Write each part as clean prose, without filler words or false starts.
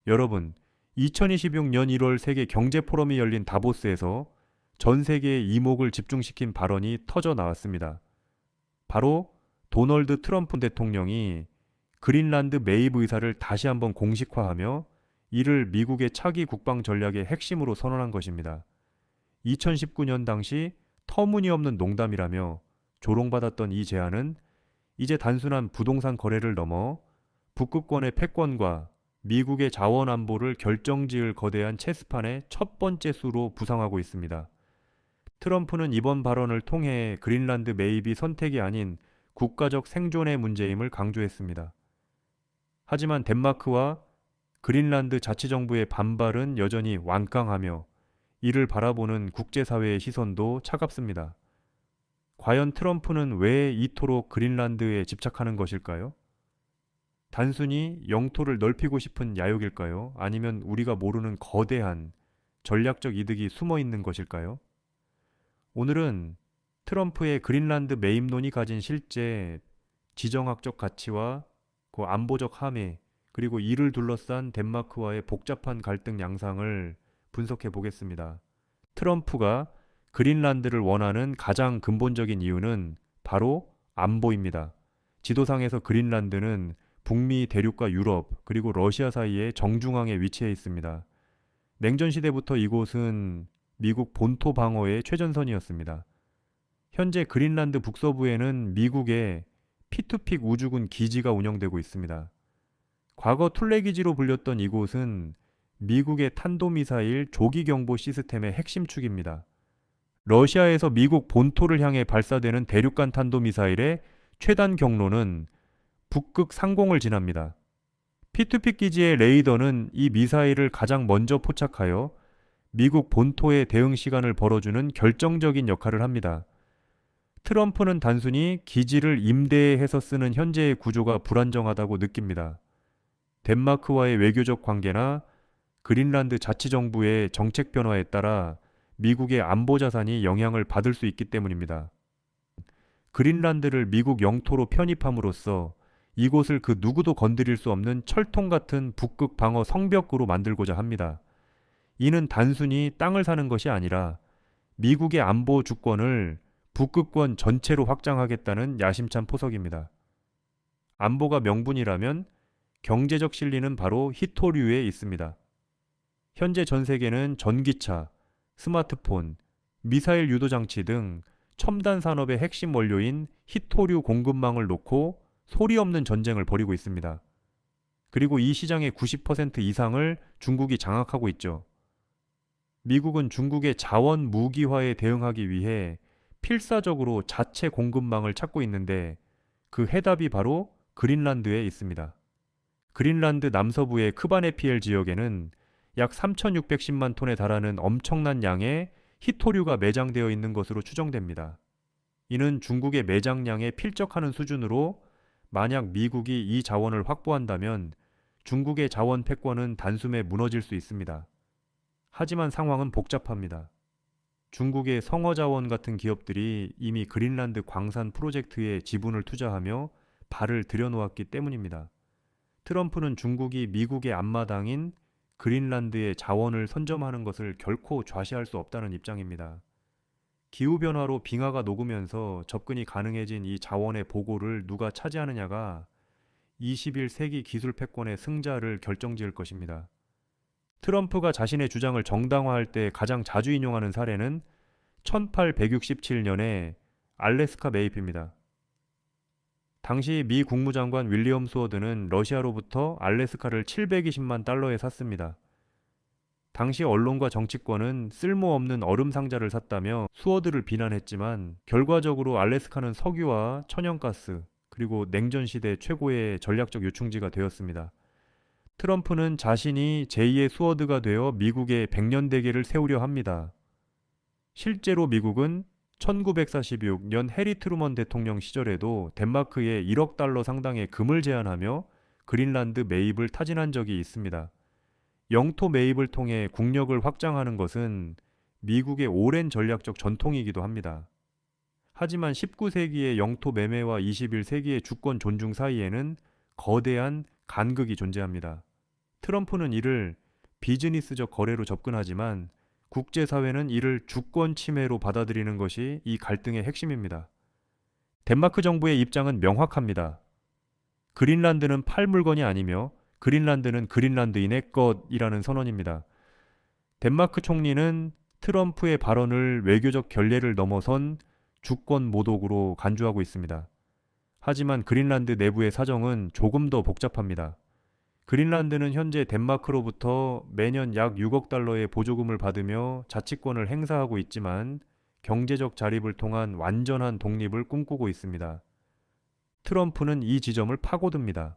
여러분, 2026년 1월 세계 경제 포럼이 열린 다보스에서 전 세계의 이목을 집중시킨 발언이 터져 나왔습니다. 바로 도널드 트럼프 대통령이 그린란드 매입 의사를 다시 한번 공식화하며 이를 미국의 차기 국방 전략의 핵심으로 선언한 것입니다. 2019년 당시 터무니없는 농담이라며 조롱받았던 이 제안은 이제 단순한 부동산 거래를 넘어 북극권의 패권과 미국의 자원 안보를 결정지을 거대한 체스판의 첫 번째 수로 부상하고 있습니다. 트럼프는 이번 발언을 통해 그린란드 매입이 선택이 아닌 국가적 생존의 문제임을 강조했습니다. 하지만 덴마크와 그린란드 자치정부의 반발은 여전히 완강하며 이를 바라보는 국제사회의 시선도 차갑습니다. 과연 트럼프는 왜 이토록 그린란드에 집착하는 것일까요? 단순히 영토를 넓히고 싶은 야욕일까요? 아니면 우리가 모르는 거대한 전략적 이득이 숨어 있는 것일까요? 오늘은 트럼프의 그린란드 매입론이 가진 실제 지정학적 가치와 그 안보적 함의 그리고 이를 둘러싼 덴마크와의 복잡한 갈등 양상을 분석해 보겠습니다. 트럼프가 그린란드를 원하는 가장 근본적인 이유는 바로 안보입니다. 지도상에서 그린란드는 북미 대륙과 유럽 그리고 러시아 사이의 정중앙에 위치해 있습니다. 냉전 시대부터 이곳은 미국 본토 방어의 최전선이었습니다. 현재 그린란드 북서부에는 미국의 피투픽 우주군 기지가 운영되고 있습니다. 과거 툴레기지로 불렸던 이곳은 미국의 탄도미사일 조기경보 시스템의 핵심축입니다. 러시아에서 미국 본토를 향해 발사되는 대륙간 탄도미사일의 최단 경로는 북극 상공을 지납니다. 피투픽 기지의 레이더는 이 미사일을 가장 먼저 포착하여 미국 본토의 대응 시간을 벌어주는 결정적인 역할을 합니다. 트럼프는 단순히 기지를 임대해서 쓰는 현재의 구조가 불안정하다고 느낍니다. 덴마크와의 외교적 관계나 그린란드 자치정부의 정책 변화에 따라 미국의 안보 자산이 영향을 받을 수 있기 때문입니다. 그린란드를 미국 영토로 편입함으로써 이곳을 그 누구도 건드릴 수 없는 철통 같은 북극 방어 성벽으로 만들고자 합니다. 이는 단순히 땅을 사는 것이 아니라 미국의 안보 주권을 북극권 전체로 확장하겠다는 야심찬 포석입니다. 안보가 명분이라면 경제적 실리는 바로 히토류에 있습니다. 현재 전 세계는 전기차, 스마트폰, 미사일 유도 장치 등 첨단 산업의 핵심 원료인 히토류 공급망을 놓고 소리 없는 전쟁을 벌이고 있습니다. 그리고 이 시장의 90% 이상을 중국이 장악하고 있죠. 미국은 중국의 자원 무기화에 대응하기 위해 필사적으로 자체 공급망을 찾고 있는데 그 해답이 바로 그린란드에 있습니다. 그린란드 남서부의 크바네피엘 지역에는 약 3,610만 톤에 달하는 엄청난 양의 히토류가 매장되어 있는 것으로 추정됩니다. 이는 중국의 매장량에 필적하는 수준으로 만약 미국이 이 자원을 확보한다면 중국의 자원 패권은 단숨에 무너질 수 있습니다. 하지만 상황은 복잡합니다. 중국의 성어자원 같은 기업들이 이미 그린란드 광산 프로젝트에 지분을 투자하며 발을 들여놓았기 때문입니다. 트럼프는 중국이 미국의 앞마당인 그린란드의 자원을 선점하는 것을 결코 좌시할 수 없다는 입장입니다. 기후변화로 빙하가 녹으면서 접근이 가능해진 이 자원의 보고를 누가 차지하느냐가 21세기 기술 패권의 승자를 결정지을 것입니다. 트럼프가 자신의 주장을 정당화할 때 가장 자주 인용하는 사례는 1867년의 알래스카 매입입니다. 당시 미 국무장관 윌리엄 수워드는 러시아로부터 알래스카를 720만 달러에 샀습니다. 당시 언론과 정치권은 쓸모없는 얼음 상자를 샀다며 수워드를 비난했지만 결과적으로 알래스카는 석유와 천연가스 그리고 냉전 시대 최고의 전략적 요충지가 되었습니다. 트럼프는 자신이 제2의 수워드가 되어 미국의 백년 대계를 세우려 합니다. 실제로 미국은 1946년 해리 트루먼 대통령 시절에도 덴마크에 1억 달러 상당의 금을 제안하며 그린란드 매입을 타진한 적이 있습니다. 영토 매입을 통해 국력을 확장하는 것은 미국의 오랜 전략적 전통이기도 합니다. 하지만 19세기의 영토 매매와 21세기의 주권 존중 사이에는 거대한 간극이 존재합니다. 트럼프는 이를 비즈니스적 거래로 접근하지만 국제사회는 이를 주권 침해로 받아들이는 것이 이 갈등의 핵심입니다. 덴마크 정부의 입장은 명확합니다. 그린란드는 팔 물건이 아니며 그린란드는 그린란드인의 것이라는 선언입니다. 덴마크 총리는 트럼프의 발언을 외교적 결례를 넘어선 주권 모독으로 간주하고 있습니다. 하지만 그린란드 내부의 사정은 조금 더 복잡합니다. 그린란드는 현재 덴마크로부터 매년 약 6억 달러의 보조금을 받으며 자치권을 행사하고 있지만 경제적 자립을 통한 완전한 독립을 꿈꾸고 있습니다. 트럼프는 이 지점을 파고듭니다.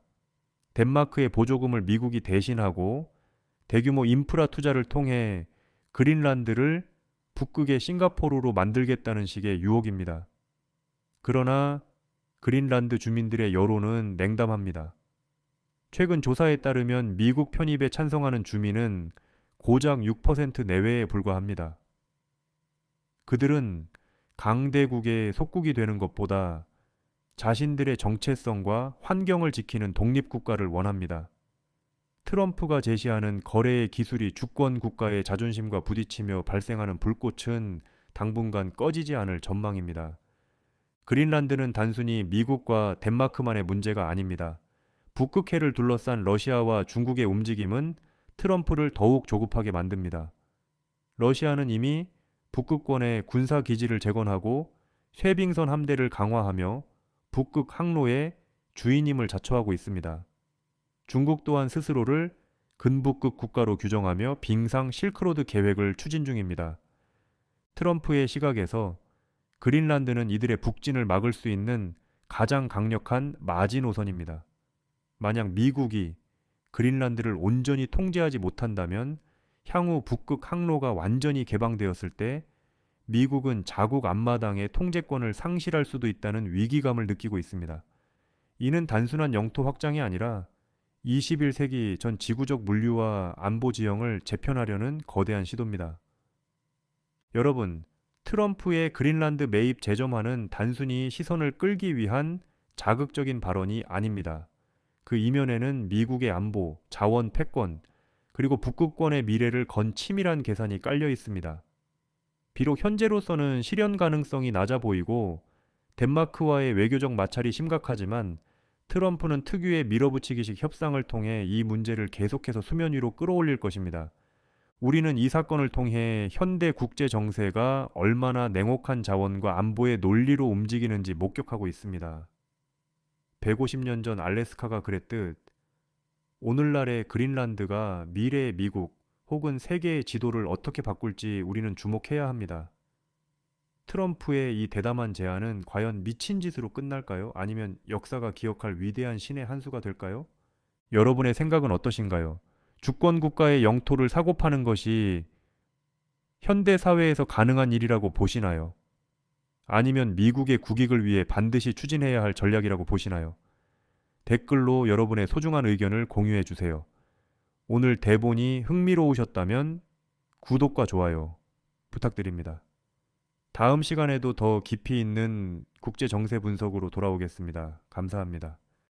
덴마크의 보조금을 미국이 대신하고 대규모 인프라 투자를 통해 그린란드를 북극의 싱가포르로 만들겠다는 식의 유혹입니다. 그러나 그린란드 주민들의 여론은 냉담합니다. 최근 조사에 따르면 미국 편입에 찬성하는 주민은 고작 6% 내외에 불과합니다. 그들은 강대국의 속국이 되는 것보다 자신들의 정체성과 환경을 지키는 독립국가를 원합니다. 트럼프가 제시하는 거래의 기술이 주권 국가의 자존심과 부딪히며 발생하는 불꽃은 당분간 꺼지지 않을 전망입니다. 그린란드는 단순히 미국과 덴마크만의 문제가 아닙니다. 북극해를 둘러싼 러시아와 중국의 움직임은 트럼프를 더욱 조급하게 만듭니다. 러시아는 이미 북극권의 군사 기지를 재건하고 쇄빙선 함대를 강화하며 북극 항로의 주인임을 자처하고 있습니다. 중국 또한 스스로를 근북극 국가로 규정하며 빙상 실크로드 계획을 추진 중입니다. 트럼프의 시각에서 그린란드는 이들의 북진을 막을 수 있는 가장 강력한 마지노선입니다. 만약 미국이 그린란드를 온전히 통제하지 못한다면 향후 북극 항로가 완전히 개방되었을 때 미국은 자국 앞마당의 통제권을 상실할 수도 있다는 위기감을 느끼고 있습니다. 이는 단순한 영토 확장이 아니라 21세기 전 지구적 물류와 안보 지형을 재편하려는 거대한 시도입니다. 여러분, 트럼프의 그린란드 매입 재점화는 단순히 시선을 끌기 위한 자극적인 발언이 아닙니다. 그 이면에는 미국의 안보, 자원 패권, 그리고 북극권의 미래를 건 치밀한 계산이 깔려 있습니다. 비록 현재로서는 실현 가능성이 낮아 보이고 덴마크와의 외교적 마찰이 심각하지만 트럼프는 특유의 밀어붙이기식 협상을 통해 이 문제를 계속해서 수면 위로 끌어올릴 것입니다. 우리는 이 사건을 통해 현대 국제 정세가 얼마나 냉혹한 자원과 안보의 논리로 움직이는지 목격하고 있습니다. 150년 전 알래스카가 그랬듯 오늘날의 그린란드가 미래의 미국 혹은 세계의 지도를 어떻게 바꿀지 우리는 주목해야 합니다. 트럼프의 이 대담한 제안은 과연 미친 짓으로 끝날까요? 아니면 역사가 기억할 위대한 신의 한 수가 될까요? 여러분의 생각은 어떠신가요? 주권 국가의 영토를 사고 파는 것이 현대 사회에서 가능한 일이라고 보시나요? 아니면 미국의 국익을 위해 반드시 추진해야 할 전략이라고 보시나요? 댓글로 여러분의 소중한 의견을 공유해 주세요. 오늘 대본이 흥미로우셨다면 구독과 좋아요 부탁드립니다. 다음 시간에도 더 깊이 있는 국제 정세 분석으로 돌아오겠습니다. 감사합니다.